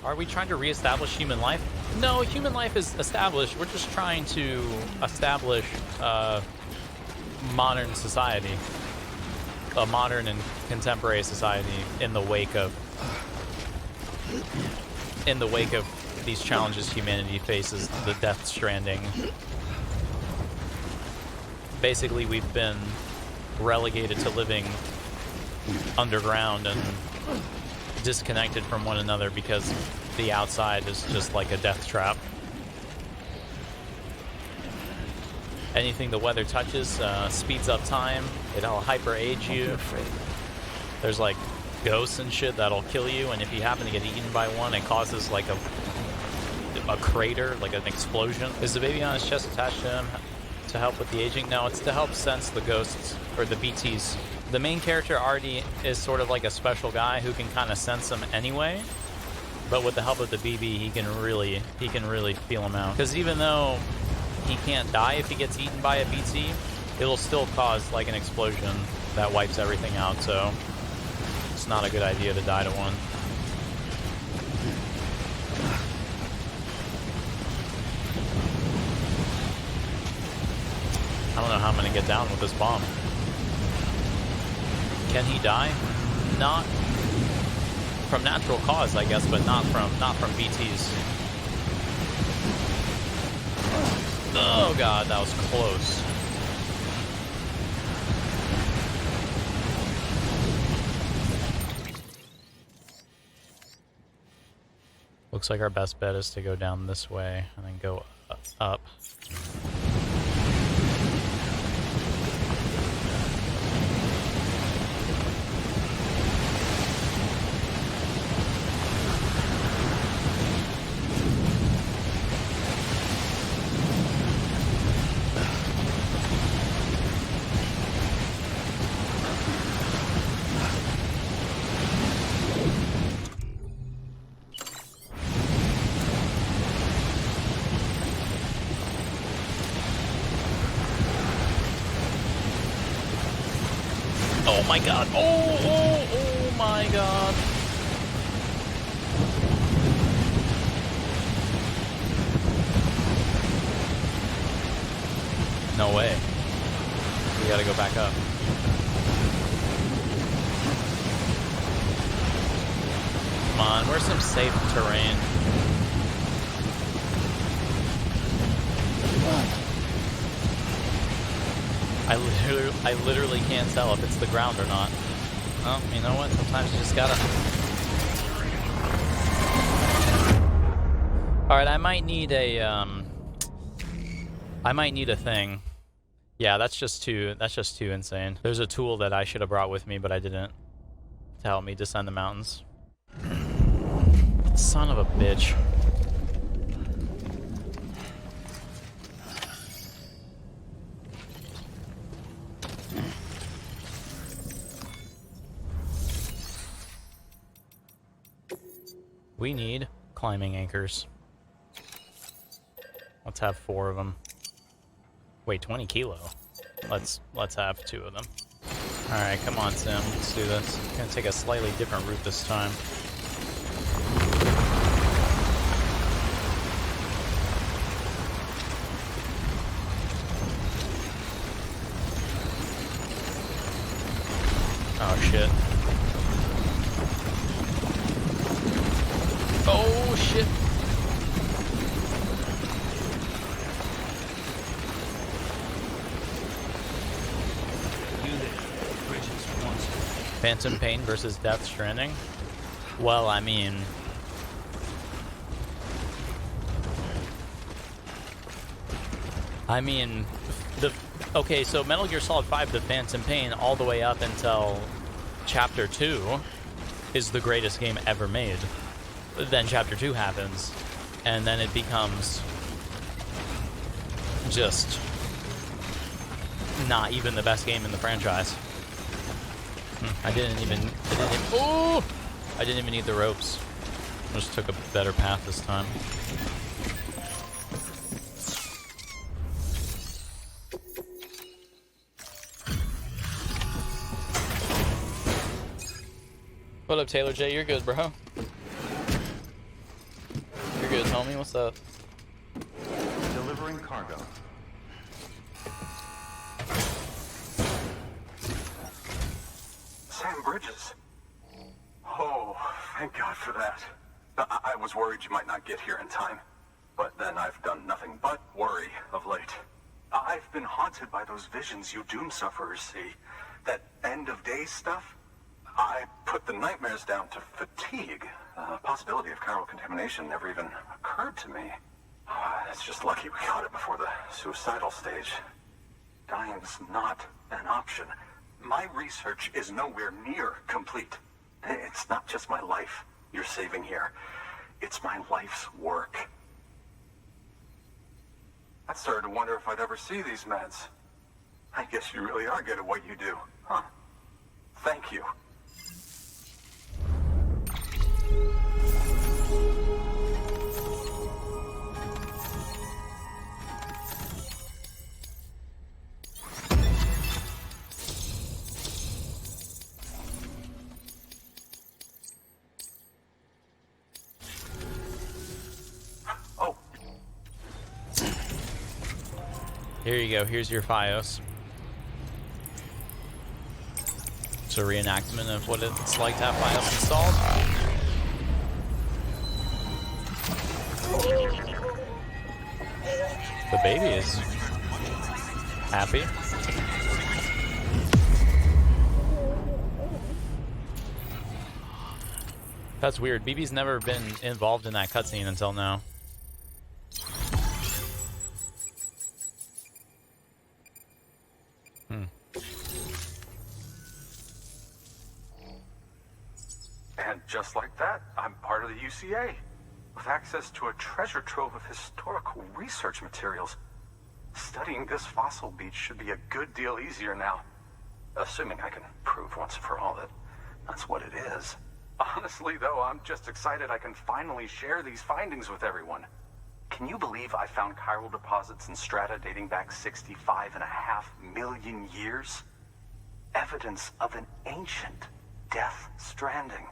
Are we trying to reestablish human life? No, human life is established. We're just trying to establish modern society, a modern and contemporary society in the wake of these challenges humanity faces, the Death Stranding. Basically, we've been relegated to living underground and disconnected from one another because the outside is just like a death trap. Anything the weather touches speeds up time. It'll hyper age you. There's like ghosts and shit that'll kill you, and if you happen to get eaten by one, it causes like a crater, like an explosion. Is the baby on his chest attached to him to help with the aging? No, it's to help sense the ghosts or the BTs. The main character already is sort of like a special guy who can kind of sense them anyway, but with the help of the BB, he can really feel them out. Because even though he can't die if he gets eaten by a BT, it'll still cause like an explosion that wipes everything out. So it's not a good idea to die to one. I don't know how I'm gonna get down with this bomb. Can he die? Not from natural cause, I guess, but not from BTs. Oh god, that was close. Looks like our best bet is to go down this way and then go up. Oh my god. Oh my god. No way. We gotta go back up. Come on, where's some safe terrain? I literally can't tell if it's the ground or not. Well, you know what? Sometimes you just gotta... Alright, I might need a thing. Yeah, that's just too insane. There's a tool that I should have brought with me, but I didn't, to help me descend the mountains. Son of a bitch. We need climbing anchors. Let's have 4 of them. Wait, 20 kilo. Let's have 2 of them. All right, come on, Tim. Let's do this. I'm gonna take a slightly different route this time. Oh shit. Oh shit. Phantom Pain versus Death Stranding? Well, I mean... Okay, so Metal Gear Solid 5, The Phantom Pain, all the way up until Chapter 2 is the greatest game ever made. Then Chapter 2 happens, and then it becomes just not even the best game in the franchise. I didn't even need the ropes. I just took a better path this time. What up, Taylor J? You're good, bro. homie? What's up? Delivering cargo. Sam Bridges. Oh, thank God for that. I was worried you might not get here in time. But then I've done nothing but worry of late. I've been haunted by those visions you doom sufferers see. That end of days stuff. I put the nightmares down to fatigue. The possibility of chiral contamination never even occurred to me. It's just lucky we caught it before the suicidal stage. Dying's not an option. My research is nowhere near complete. It's not just my life you're saving here. It's my life's work. I started to wonder if I'd ever see these meds. I guess you really are good at what you do, huh? Thank you. Here you go. Here's your FiOS. It's a reenactment of what it's like to have FiOS installed. The baby is happy. That's weird. BB's never been involved in that cutscene until now. And just like that, I'm part of the UCA, with access to a treasure trove of historical research materials. Studying this fossil beach should be a good deal easier now, assuming I can prove once and for all that that's what it is. Honestly, though, I'm just excited I can finally share these findings with everyone. Can you believe I found chiral deposits in strata dating back 65.5 million years? Evidence of an ancient death stranding.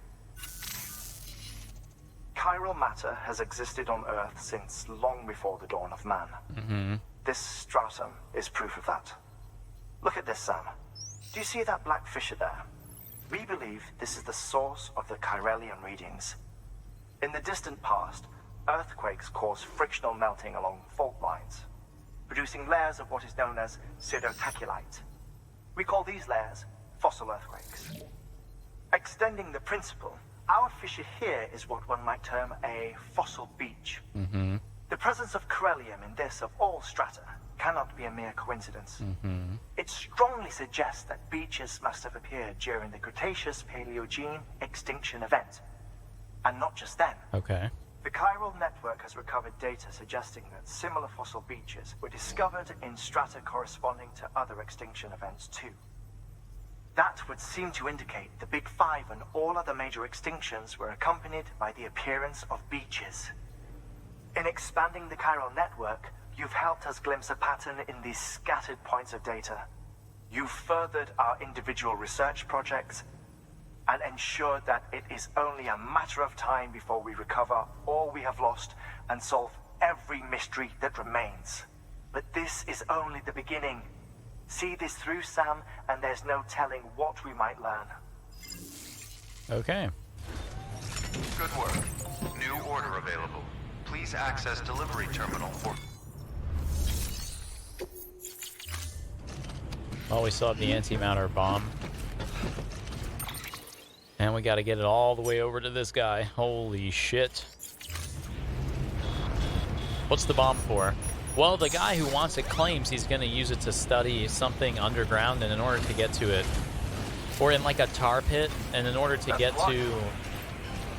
Chiral matter has existed on Earth since long before the dawn of man. This stratum is proof of that. Look at this, Sam. Do you see that black fissure there? We believe this is the source of the Chiralian readings. In the distant past, earthquakes caused frictional melting along fault lines, producing layers of what is known as pseudotaculite. We call these layers fossil earthquakes. Extending the principle, our fissure here is what one might term a fossil beach. The presence of chiralium in this of all strata cannot be a mere coincidence. It strongly suggests that beaches must have appeared during the Cretaceous-Paleogene extinction event. And not just then. Okay. The chiral network has recovered data suggesting that similar fossil beaches were discovered in strata corresponding to other extinction events too. That would seem to indicate the Big Five and all other major extinctions were accompanied by the appearance of beaches. In expanding the chiral network, you've helped us glimpse a pattern in these scattered points of data. You've furthered our individual research projects and ensured that it is only a matter of time before we recover all we have lost and solve every mystery that remains. But this is only the beginning. See this through, Sam, and there's no telling what we might learn. Okay. Good work. New order available. Please access delivery terminal for... Well, we still have the antimatter bomb. And we gotta get it all the way over to this guy. Holy shit. What's the bomb for? Well, the guy who wants it claims he's gonna use it to study something underground, and in order to get to it, or in like a tar pit, and in order to get to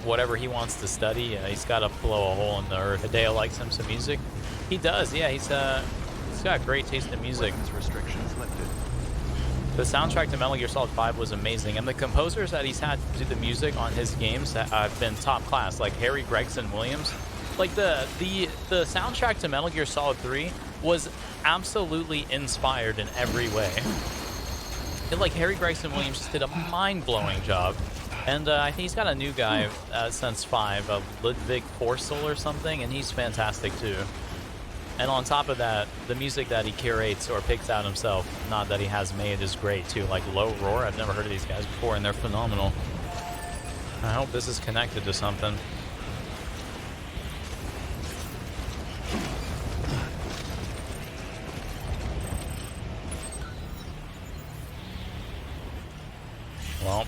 whatever he wants to study, he's gotta blow a hole in the earth. Hideo likes him some music. He does, yeah, he's got great taste in music. Restrictions lifted. The soundtrack to Metal Gear Solid 5 was amazing, and the composers that he's had do the music on his games have been top class, like Harry Gregson Williams. Like the soundtrack to Metal Gear Solid 3 was absolutely inspired in every way. And like Harry Gregson Williams just did a mind-blowing job. And I think he's got a new guy since 5, Ludwig Forsell or something, and he's fantastic too. And on top of that, the music that he curates or picks out himself, not that he has made, is great too. Like Low Roar, I've never heard of these guys before, and they're phenomenal. I hope this is connected to something. Well.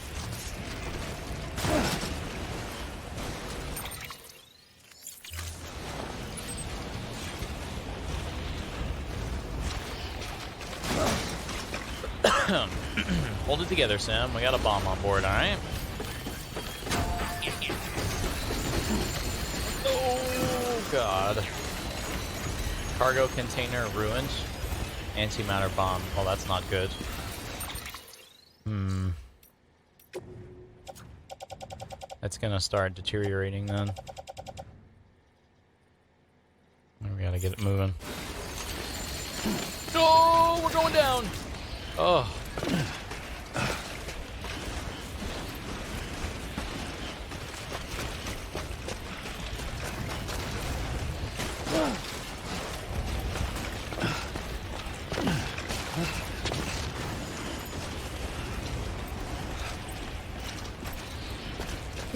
Hold it together, Sam. We got a bomb on board, alright? Oh, God. Cargo container ruined. Antimatter bomb. Well, that's not good. It's gonna start deteriorating then. We gotta get it moving. No, we're going down! Oh.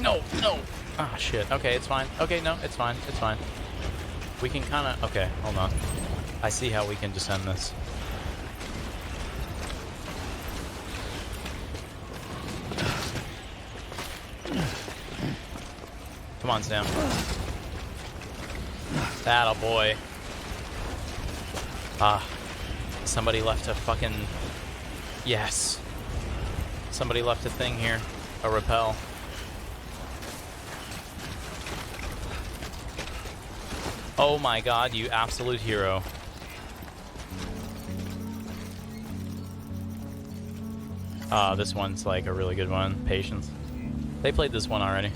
No, no. Ah, shit. Okay, it's fine. Okay, no, it's fine. It's fine. We can kind of... Okay, hold on. I see how we can descend this. Come on, Sam. That'll boy. Ah. Somebody left a fucking... Yes. Somebody left a thing here. A rappel. Oh my god, you absolute hero. This one's like a really good one. Patience. They played this one already.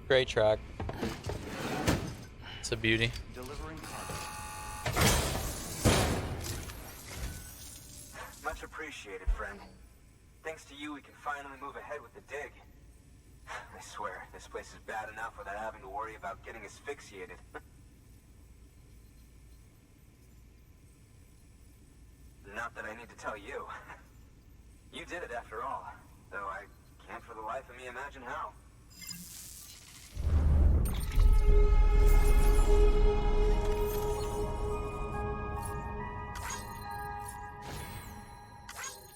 Great track. It's a beauty. Much appreciated, friend. Thanks to you, we can finally move ahead with the dig. I swear, this place is bad enough without having to worry about getting asphyxiated. Not that I need to tell you. You did it after all, though I can't for the life of me imagine how.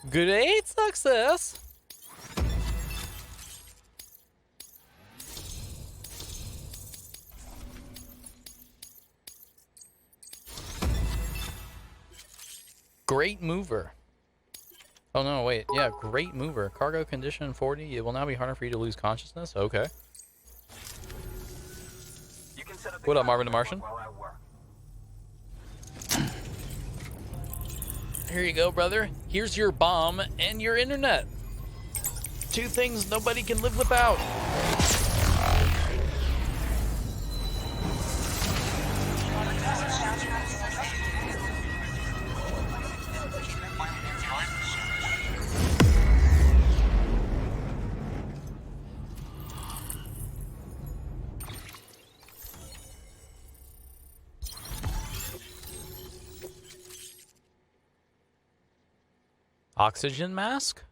Great success! Great mover. Oh no, wait. Yeah, great mover. Cargo condition 40. It will now be harder for you to lose consciousness. Okay. You can set up the What up, cargo Marvin the Martian? while I work. Here you go, brother. Here's your bomb and your internet. Two things nobody can live without. Oxygen mask?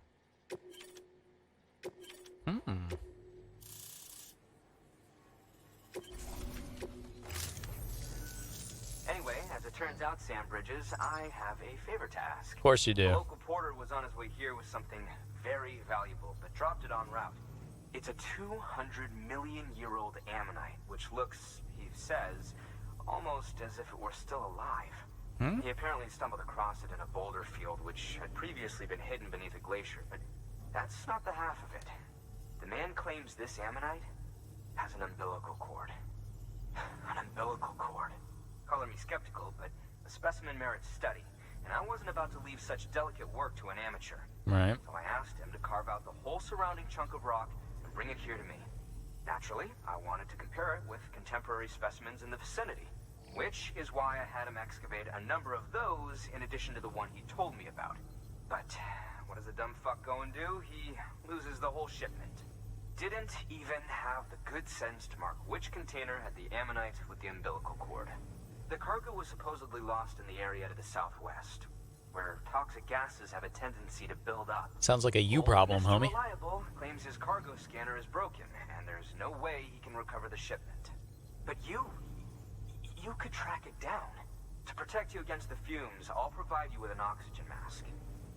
Anyway, as it turns out, Sam Bridges, I have a favor to ask. Of course you The do. local porter was on his way here with something very valuable, but dropped it en route. It's a 200-million-year-old ammonite, which looks, he says, almost as if it were still alive. He apparently stumbled across it in a boulder field, which had previously been hidden beneath a glacier, but that's not the half of it. The man claims this ammonite has an umbilical cord. An umbilical cord. Color me skeptical, but the specimen merits study, and I wasn't about to leave such delicate work to an amateur. Right. So I asked him to carve out the whole surrounding chunk of rock and bring it here to me. Naturally, I wanted to compare it with contemporary specimens in the vicinity, which is why I had him excavate a number of those in addition to the one he told me about. But what does a dumb fuck go and do? He loses the whole shipment. Didn't even have the good sense to mark which container had the ammonite with the umbilical cord. The cargo was supposedly lost in the area to the southwest, where toxic gases have a tendency to build up. Sounds like a you Old problem, Mr. homie. Reliable claims his cargo scanner is broken, and there's no way he can recover the shipment. But you could track it down. To protect you against the fumes, I'll provide you with an oxygen mask.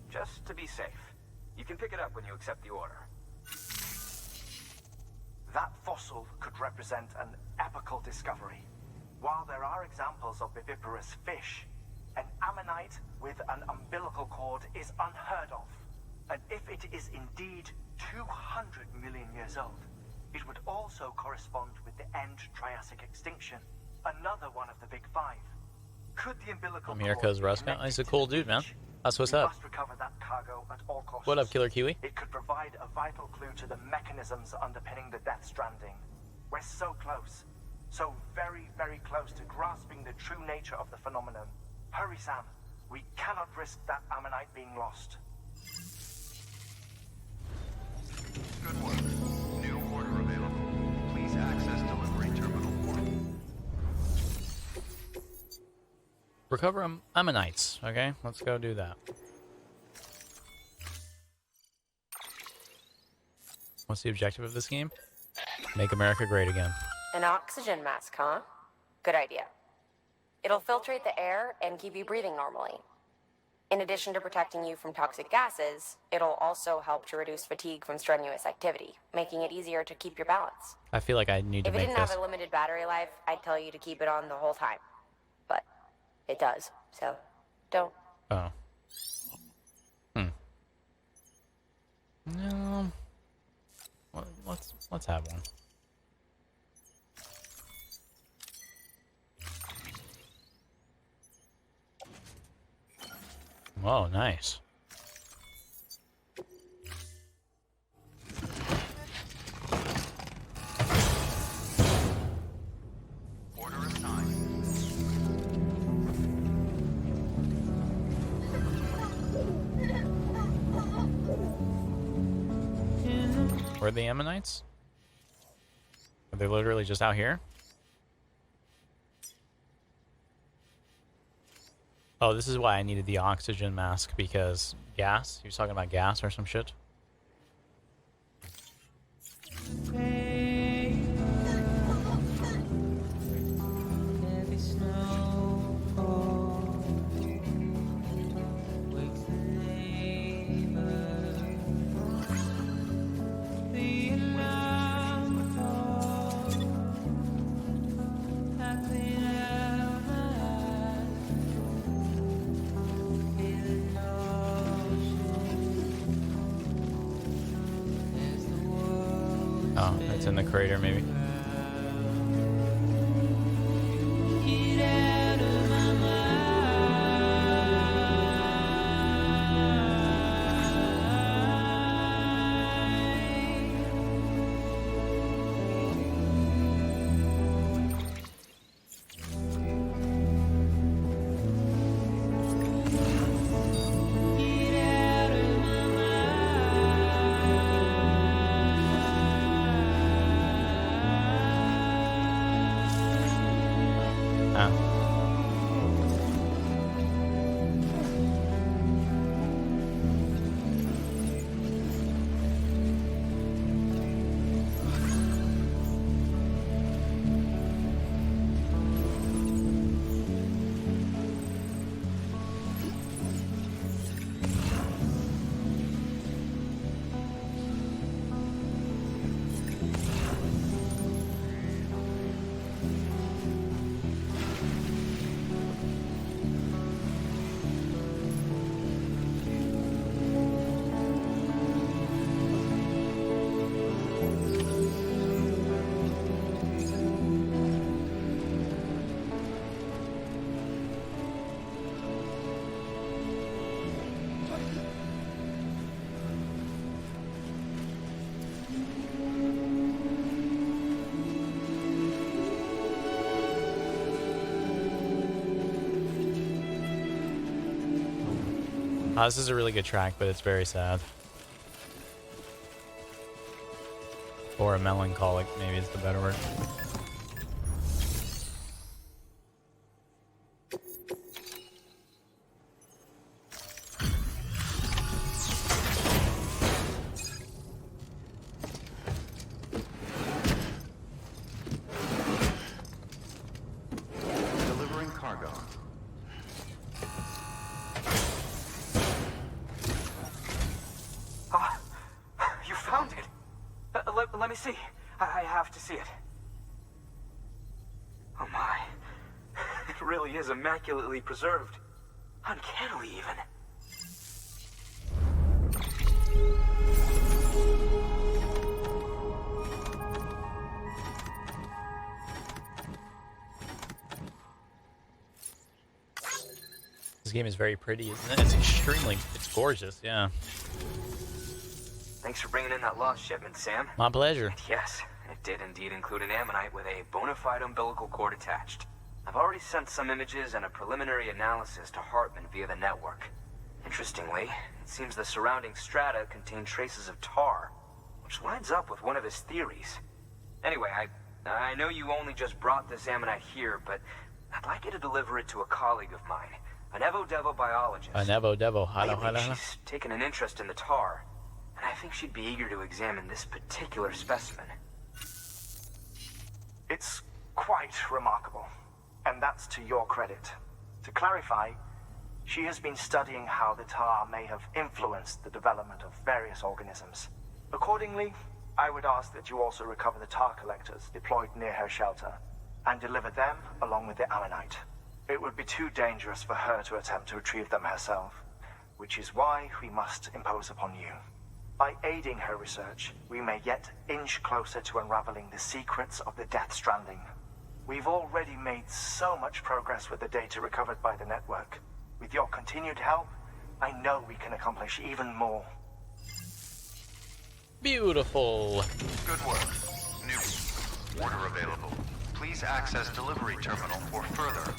Just to be safe. You can pick it up when you accept the order. That fossil could represent an epical discovery. While there are examples of viviparous fish, an ammonite with an umbilical cord is unheard of. And if it is indeed 200 million years old, it would also correspond with the end Triassic extinction, another one of the big five. Could the umbilical I'm here cord because be Ruska. connected He's a to cool the dude, man. beach? That's what's We up. must recover that cargo at all costs. What up, Killer Kiwi? It could provide a vital clue to the mechanisms underpinning the Death Stranding. We're so close. So very, very close to grasping the true nature of the phenomenon. Hurry, Sam. We cannot risk that ammonite being lost. Good work. New order available. Please access delivery terminal portal. Recover ammonites. Okay, let's go do that. What's the objective of this game? Make America great again. An oxygen mask, huh? Good idea. It'll filtrate the air and keep you breathing normally. In addition to protecting you from toxic gases, it'll also help to reduce fatigue from strenuous activity, making it easier to keep your balance. I feel like I need to If it make didn't this. have a limited battery life, I'd tell you to keep it on the whole time. But it does, so don't. Oh. No. Let's have one. Whoa, nice. Order assigned. Where are the ammonites? Are they literally just out here? Oh, this is why I needed the oxygen mask, because gas? He was talking about gas or some shit. Oh, it's in the crater, maybe. This is a really good track, but it's very sad. Or melancholic, maybe is the better word. Delivering cargo. You found it. Let me see. I have to see it. Oh my. It really is immaculately preserved. Uncannily even. This game is very pretty, isn't it? It's gorgeous, yeah. Thanks for bringing in that lost shipment, Sam. My pleasure. Yes, it did indeed include an ammonite with a bona fide umbilical cord attached. I've already sent some images and a preliminary analysis to Hartman via the network. Interestingly, it seems the surrounding strata contain traces of tar, which lines up with one of his theories. Anyway, I know you only just brought this ammonite here, but I'd like you to deliver it to a colleague of mine, an Evo-Devo biologist. An Evo-Devo. Lately, she's taken an interest in the tar, and I think she'd be eager to examine this particular specimen. It's quite remarkable, and that's to your credit. To clarify, she has been studying how the tar may have influenced the development of various organisms. Accordingly, I would ask that you also recover the tar collectors deployed near her shelter, and deliver them along with the ammonite. It would be too dangerous for her to attempt to retrieve them herself, which is why we must impose upon you. By aiding her research, we may yet inch closer to unraveling the secrets of the Death Stranding. We've already made so much progress with the data recovered by the network. With your continued help, I know we can accomplish even more. Beautiful. Good work. New order available. Please access delivery terminal for further.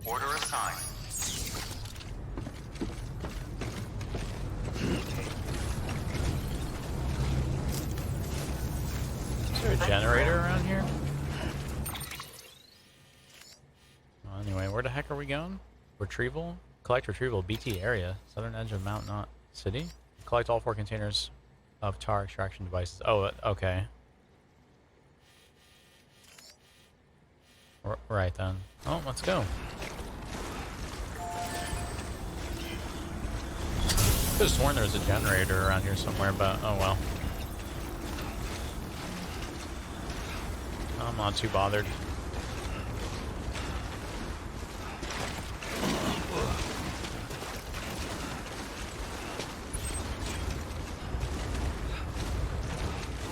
Order assigned. Is there a generator around here? Well, anyway, where the heck are we going? Retrieval? Collect retrieval. BT area. Southern edge of Mount Knot City. Collect all 4 containers of tar extraction devices. Oh, okay. Right then. Oh, let's go. Could have sworn there was a generator around here somewhere, but oh well. I'm not too bothered.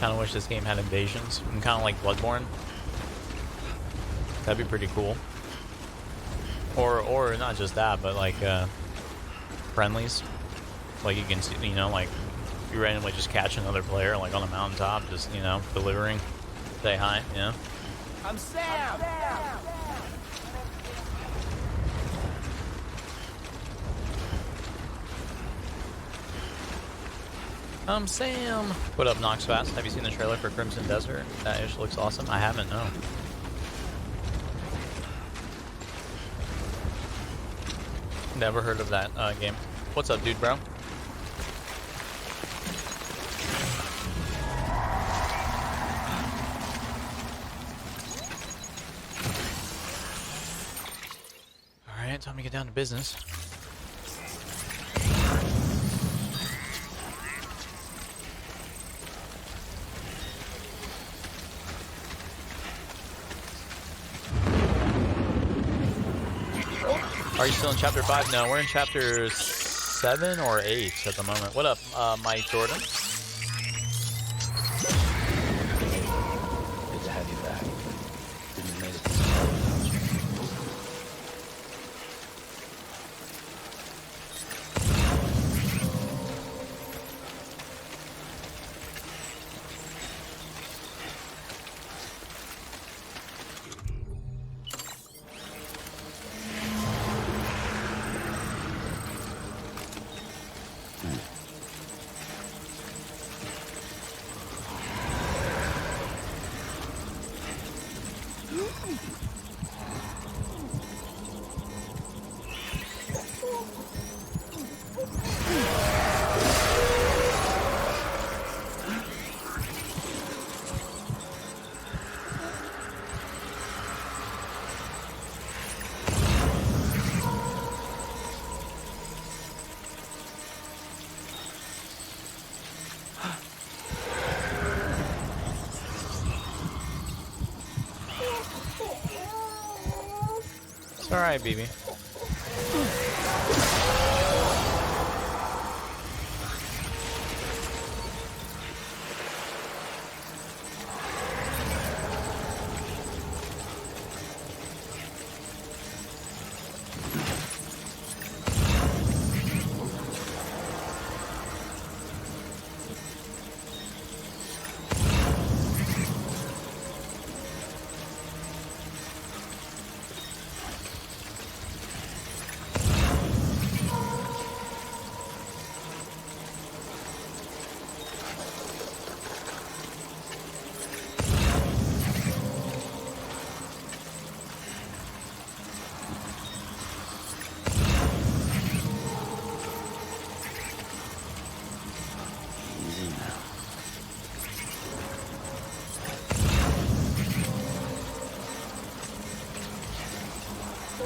Kind of wish this game had invasions. And kind of like Bloodborne. That'd be pretty cool. Or not just that, but like friendlies. Like you can see, you know, like you randomly just catch another player like on a mountaintop, just, you know, delivering. Say hi, you know. I'm Sam! I'm Sam! What up, Nox Fast? Have you seen the trailer for Crimson Desert? That ish looks awesome. I haven't, no. Never heard of that game. What's up, dude, bro? Alright, time to get down to business. Are you still in chapter 5? No, we're in chapter 7 or 8 at the moment. What up, Mike Jordan? Good to have you back. Didn't make it. Alright, BB. I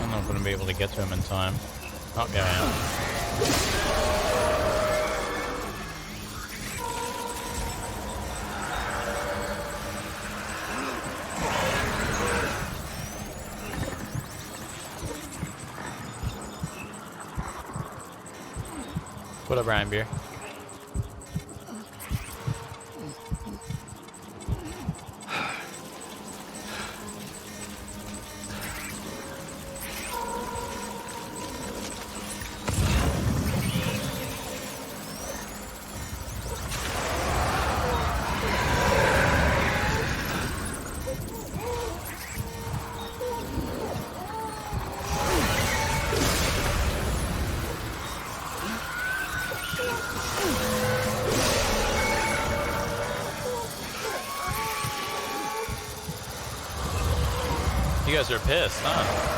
don't know if I'm gonna be able to get to him in time. Oh, yeah, I am. What up, Ryan Beer? You guys are pissed, huh?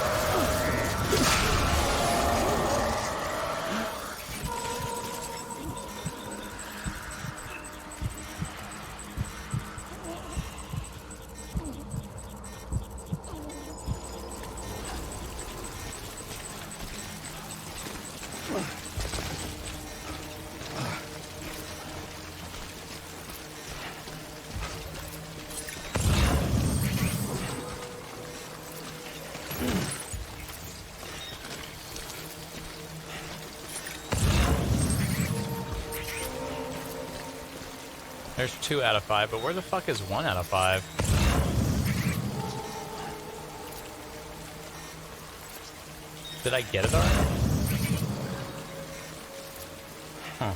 There's 2 out of 5, but where the fuck is 1 out of 5? Did I get it already? Huh.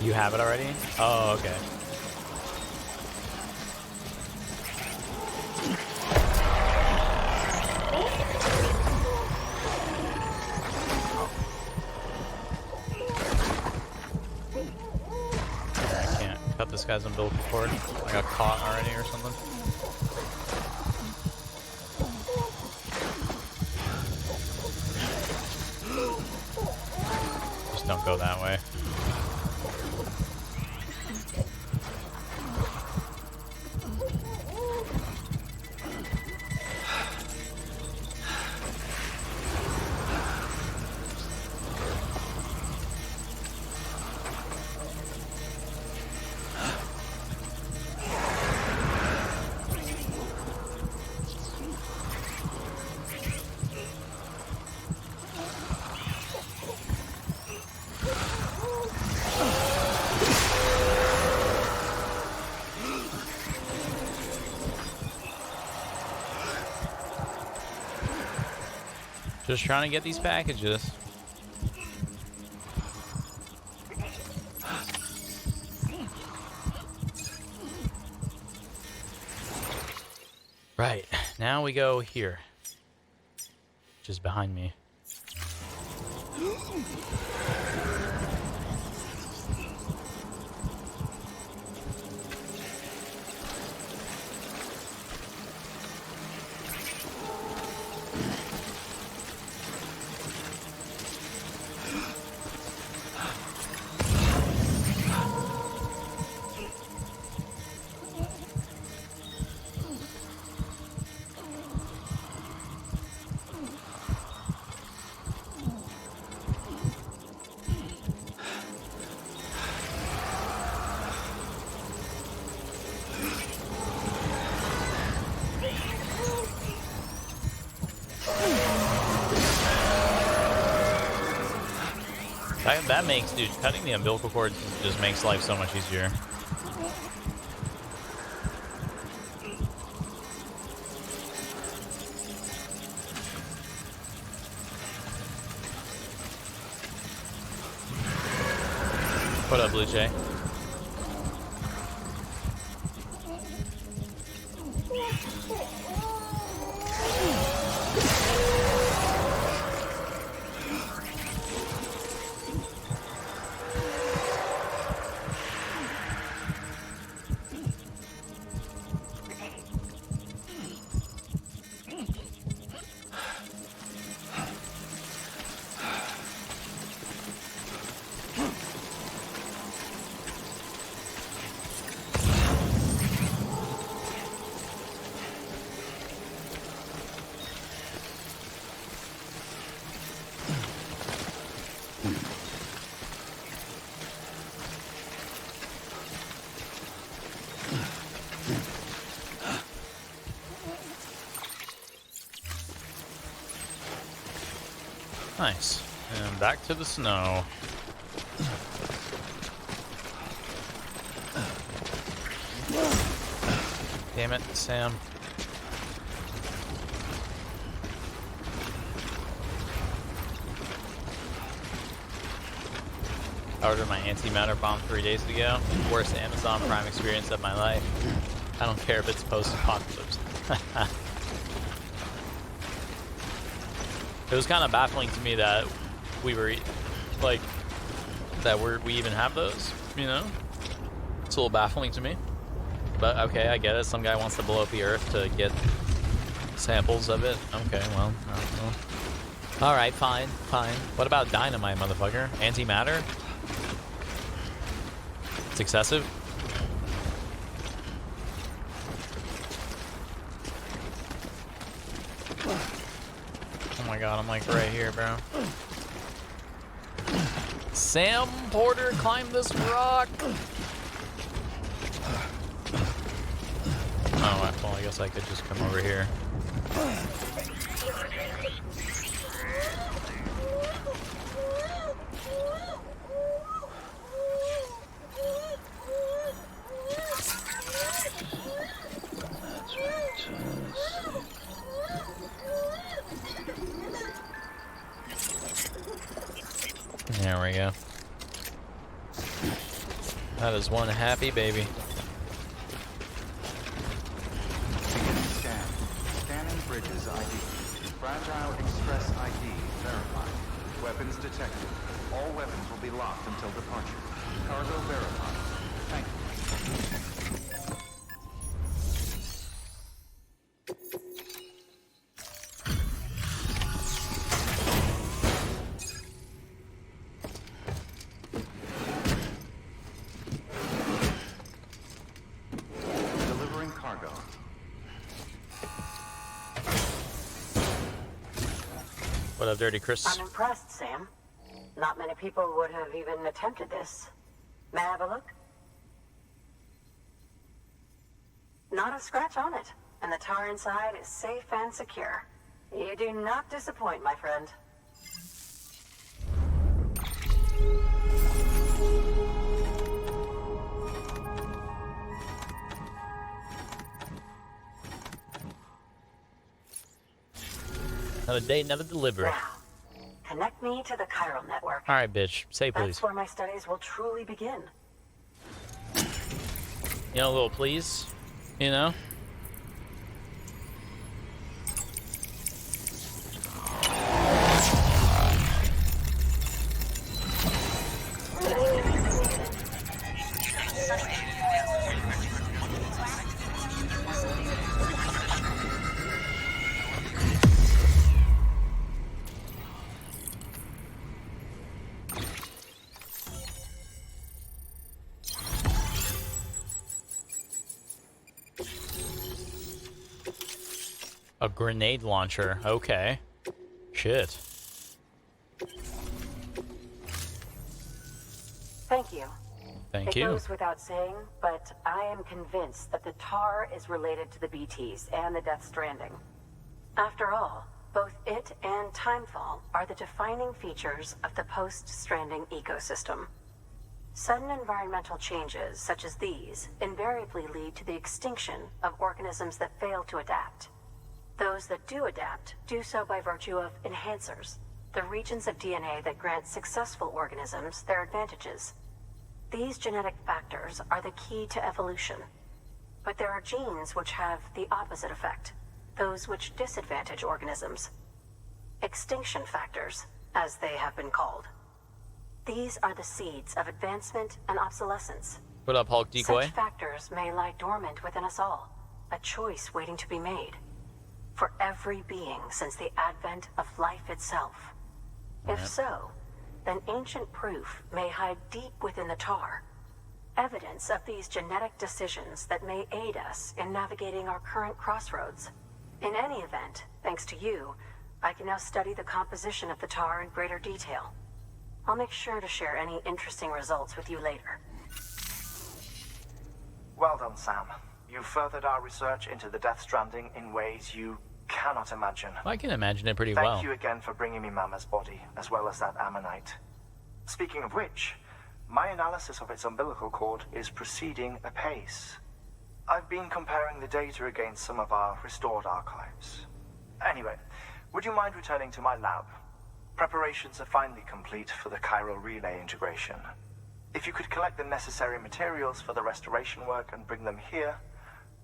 You have it already? Oh, okay. I can't cut this guy's umbilical cord. I got caught already or something. Just don't go that way. Just trying to get these packages. Right, now we go here. Which is behind me. That makes, dude, cutting the umbilical cord just makes life so much easier. What up, Blue Jay? Nice. And back to the snow. Damn it, Sam. I ordered my antimatter bomb 3 days ago. Worst Amazon Prime experience of my life. I don't care if it's post-apocalypse. It was kind of baffling to me that we were, like, we even have those, you know? It's a little baffling to me. But, okay, I get it. Some guy wants to blow up the Earth to get samples of it. Okay, well, I don't know. Alright, fine, fine. What about dynamite, motherfucker? Antimatter? It's excessive? Oh my god, I'm like right here, bro. Sam Porter, climb this rock. Oh, well, I guess I could just come over here. There we go. That is one happy baby. Scan. Scanning bridges ID. Fragile Express ID verified. Weapons detected. All weapons will be locked until departure. Cargo verified. Thank you. Delivering cargo. What up, Dirty Chris? I'm impressed, Sam. Not many people would have even attempted this. May I have a look? Not a scratch on it, and the tar inside is safe and secure. You do not disappoint, my friend. Another date, another delivery. Now, connect me to the chiral network. All right, bitch. Say please. That's where my studies will truly begin. You know, a little please. You know? A grenade launcher. Okay. Shit. Thank you. Thank It you. goes without saying, but I am convinced that the tar is related to the BTs and the Death Stranding. After all, both it and Timefall are the defining features of the post-Stranding ecosystem. Sudden environmental changes such as these invariably lead to the extinction of organisms that fail to adapt. Those that do adapt do so by virtue of enhancers, the regions of DNA that grant successful organisms their advantages. These genetic factors are the key to evolution. But there are genes which have the opposite effect, those which disadvantage organisms. Extinction factors, as they have been called. These are the seeds of advancement and obsolescence. What up, Hulk Decoy? Such factors may lie dormant within us all, a choice waiting to be made. For every being since the advent of life itself. If so, then ancient proof may hide deep within the tar. Evidence of these genetic decisions that may aid us in navigating our current crossroads. In any event, thanks to you, I can now study the composition of the tar in greater detail. I'll make sure to share any interesting results with you later. Well done, Sam. You furthered our research into the Death Stranding in ways you cannot imagine. I can imagine it pretty Thank well. you again for bringing me Mama's body, as well as that ammonite. Speaking of which, my analysis of its umbilical cord is proceeding apace. I've been comparing the data against some of our restored archives. Anyway, would you mind returning to my lab? Preparations are finally complete for the chiral relay integration. If you could collect the necessary materials for the restoration work and bring them here,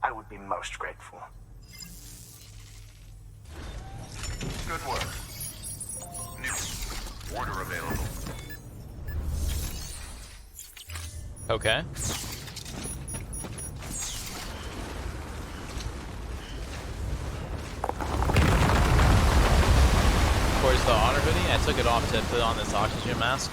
I would be most grateful. Good work. New order available. Okay. Where's the otter hoodie? I took it off to put on this oxygen mask.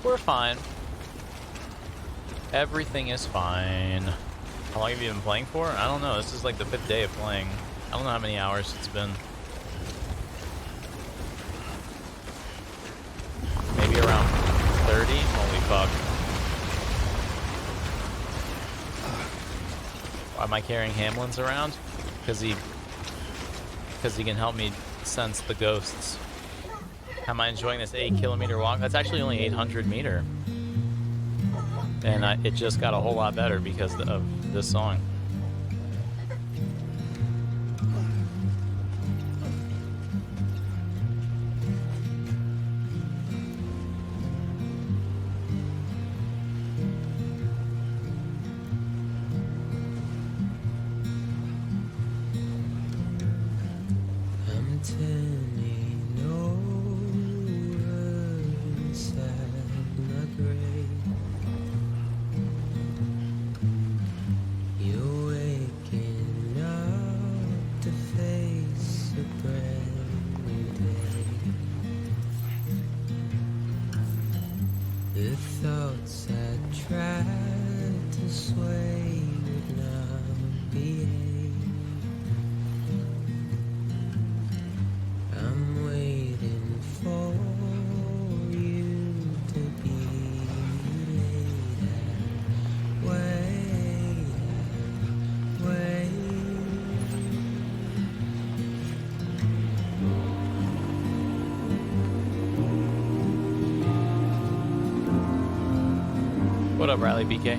We're fine. Everything is fine. How long have you been playing for? I don't know. This is like the 5th day of playing. I don't know how many hours it's been. Maybe around 30? Holy fuck. Why am I carrying Hamlin's around? Because he can help me sense the ghosts. Am I enjoying this 8-kilometer walk? That's actually only 800 meter. And it just got a whole lot better because of this song. What up, Riley BK?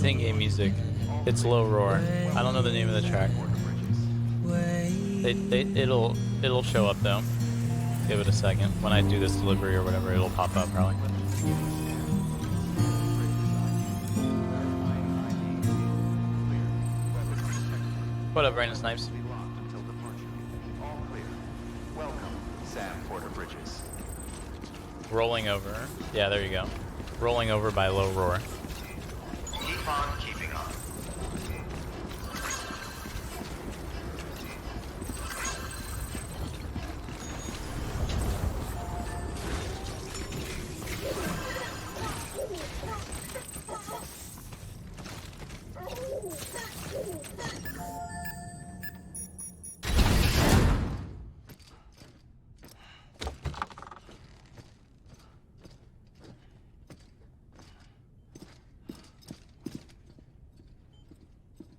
In-game music. It's Low Roar. I don't know the name of the track. It'll show up though. Give it a second. When I do this delivery or whatever, it'll pop up probably. What up, Brandon Snipes? Rolling Over. Yeah, there you go. Rolling Over by Low Roar. Keep on keeping on.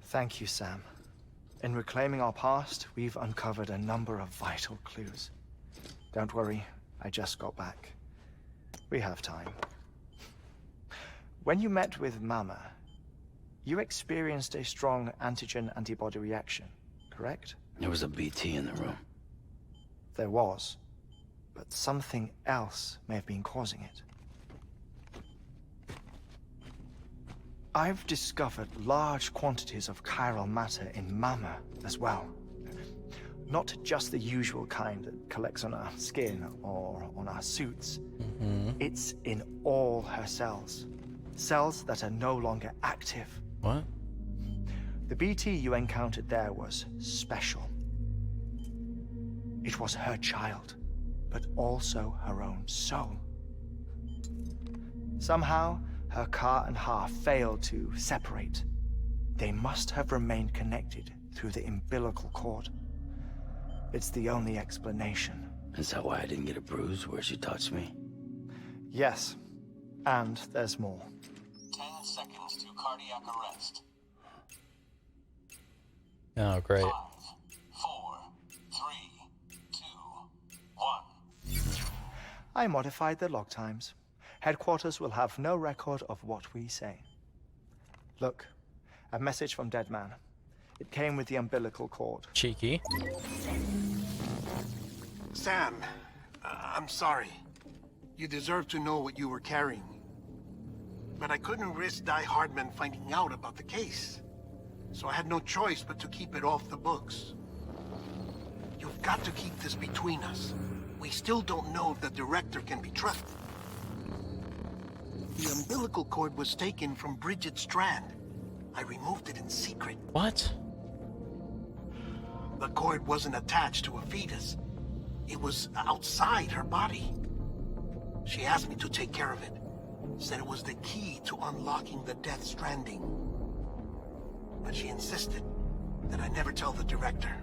Thank you, Sam. In reclaiming our past, we've uncovered a number of vital clues. Don't worry, I just got back. We have time. When you met with Mama, you experienced a strong antigen-antibody reaction, correct? There was a BT in the room. There was, but something else may have been causing it. I've discovered large quantities of chiral matter in Mama as well. Not just the usual kind that collects on our skin or on our suits. It's in all her cells. Cells that are no longer active. What? The BT you encountered there was special. It was her child, but also her own soul. Somehow, her car and half failed to separate. They must have remained connected through the umbilical cord. It's the only explanation. Is that why I didn't get a bruise where she touched me? Yes, and there's more. 10 seconds to cardiac arrest. Oh, great. 5, 4, 3, 2, 1. I modified the log times. Headquarters will have no record of what we say. Look, a message from Dead Man. It came with the umbilical cord. Cheeky. Sam, I'm sorry. You deserve to know what you were carrying. But I couldn't risk Die Hardman finding out about the case. So I had no choice but to keep it off the books. You've got to keep this between us. We still don't know if the director can be trusted. The umbilical cord was taken from Bridget Strand. I removed it in secret. What? The cord wasn't attached to a fetus. It was outside her body. She asked me to take care of it. Said it was the key to unlocking the Death Stranding. But she insisted that I never tell the director.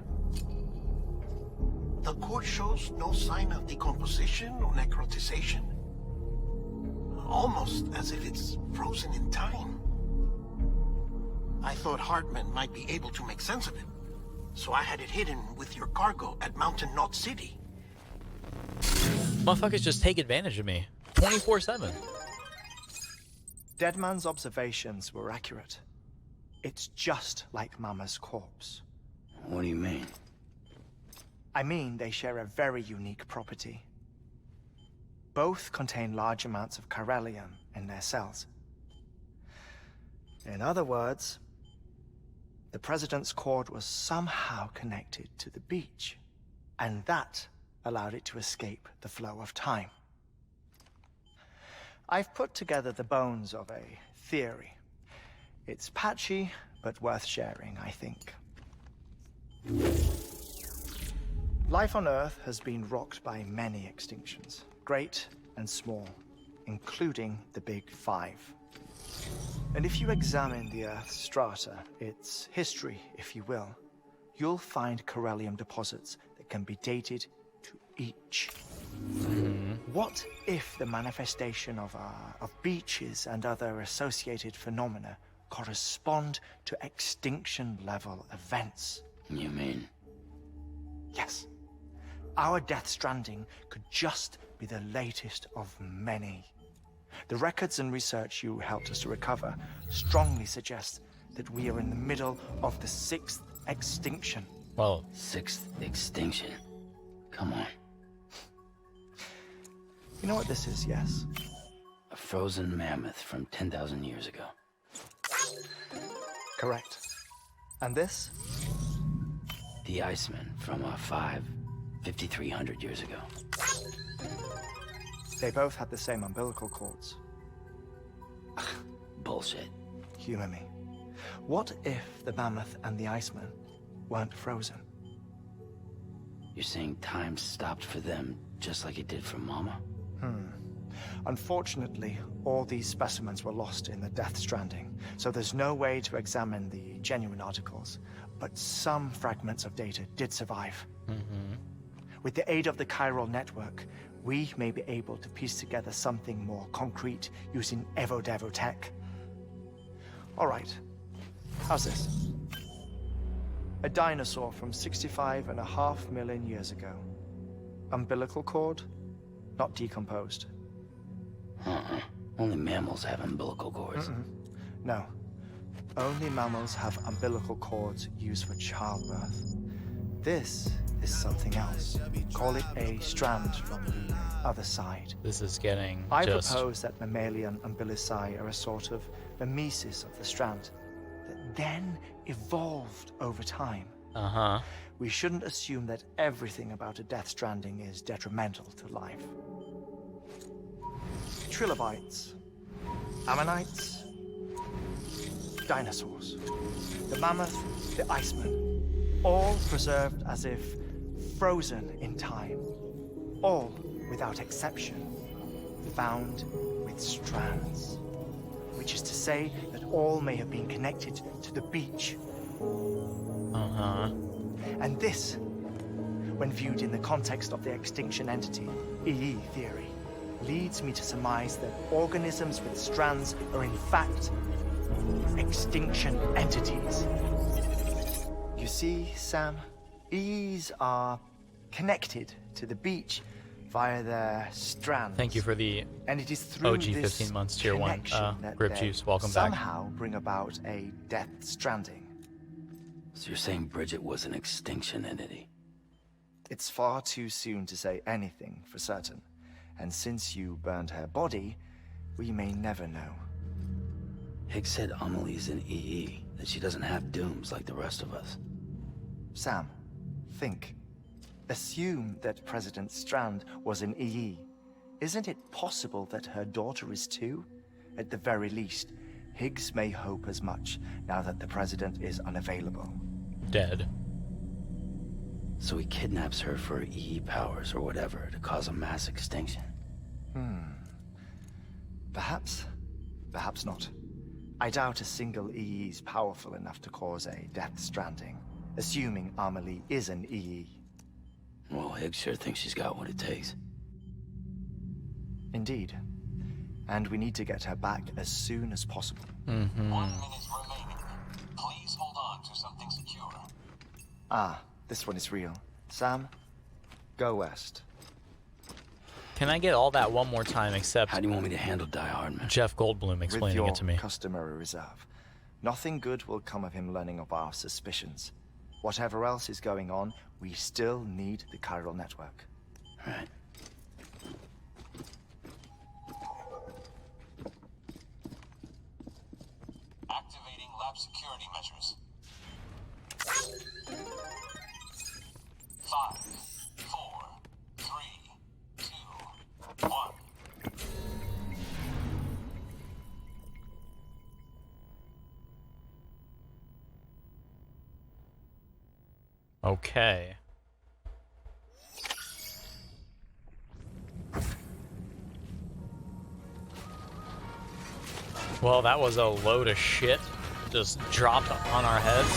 The cord shows no sign of decomposition or necrotization. Almost as if it's frozen in time. I thought Hartman might be able to make sense of it. So I had it hidden with your cargo at Mountain Knot City. Motherfuckers just take advantage of me. 24/7. Deadman's observations were accurate. It's just like Mama's corpse. What do you mean? I mean, they share a very unique property. Both contain large amounts of chiralium in their cells. In other words, the President's cord was somehow connected to the beach, and that allowed it to escape the flow of time. I've put together the bones of a theory. It's patchy, but worth sharing, I think. Life on Earth has been rocked by many extinctions, great and small, including the Big Five. And if you examine the Earth's strata, its history, if you will, you'll find chiralium deposits that can be dated to each. What if the manifestation of beaches and other associated phenomena correspond to extinction-level events? You mean? Yes. Our Death Stranding could just be the latest of many. The records and research you helped us to recover strongly suggest that we are in the middle of the 6th extinction. Well, 6th extinction. Come on. You know what this is, yes? A frozen mammoth from 10,000 years ago. Correct. And this? The Iceman from 5,300 years ago. They both had the same umbilical cords. Bullshit. Humor me. What if the mammoth and the Iceman weren't frozen? You're saying time stopped for them just like it did for Mama? Unfortunately, all these specimens were lost in the Death Stranding, so there's no way to examine the genuine articles, but some fragments of data did survive. With the aid of the chiral network, we may be able to piece together something more concrete using Evo-Devo tech. All right, how's this? A dinosaur from 65.5 million years ago. Umbilical cord? Not decomposed. Only mammals have umbilical cords. No. Only mammals have umbilical cords used for childbirth. This is something else. Call it a strand from the other side. This is getting I just... propose that mammalian umbilici are a sort of mimesis of the strand that then evolved over time. Uh-huh. We shouldn't assume that everything about a Death Stranding is detrimental to life. Trilobites, ammonites, dinosaurs, the mammoth, the iceman, all preserved as if frozen in time, all without exception, found with strands, which is to say that all may have been connected to the beach. Uh-huh. And this, when viewed in the context of the extinction entity, EE theory, leads me to surmise that organisms with strands are in fact extinction entities. You see, Sam, EEs are connected to the beach via their strands. Thank you for the and it is through OG this 15 months tier 1 connection that grip they juice. Welcome back. somehow bring about a Death Stranding. So you're saying Bridget was an extinction entity? It's far too soon to say anything for certain. And since you burned her body, we may never know. Higgs said Amelie's an EE, that she doesn't have dooms like the rest of us. Sam, think. Assume that President Strand was an EE. Isn't it possible that her daughter is too? At the very least, Higgs may hope as much now that the President is unavailable. Dead. So he kidnaps her for EE powers or whatever to cause a mass extinction. Perhaps. Perhaps not. I doubt a single EE is powerful enough to cause a Death Stranding, assuming Amelie is an EE. Well, Higgs sure thinks she's got what it takes. Indeed. And we need to get her back as soon as possible. 1 minute remaining. Please hold on to something secure. Ah, this one is real. Sam, go west. Can I get all that one more time except How do you want me to handle Die Hardman? Jeff Goldblum explaining With it to me? your customary reserve. Nothing good will come of him learning of our suspicions. Whatever else is going on, we still need the chiral network. Right. Activating lab security measures. 5, 4, 3, 2, 1. Okay. Well, that was a load of shit just dropped on our heads.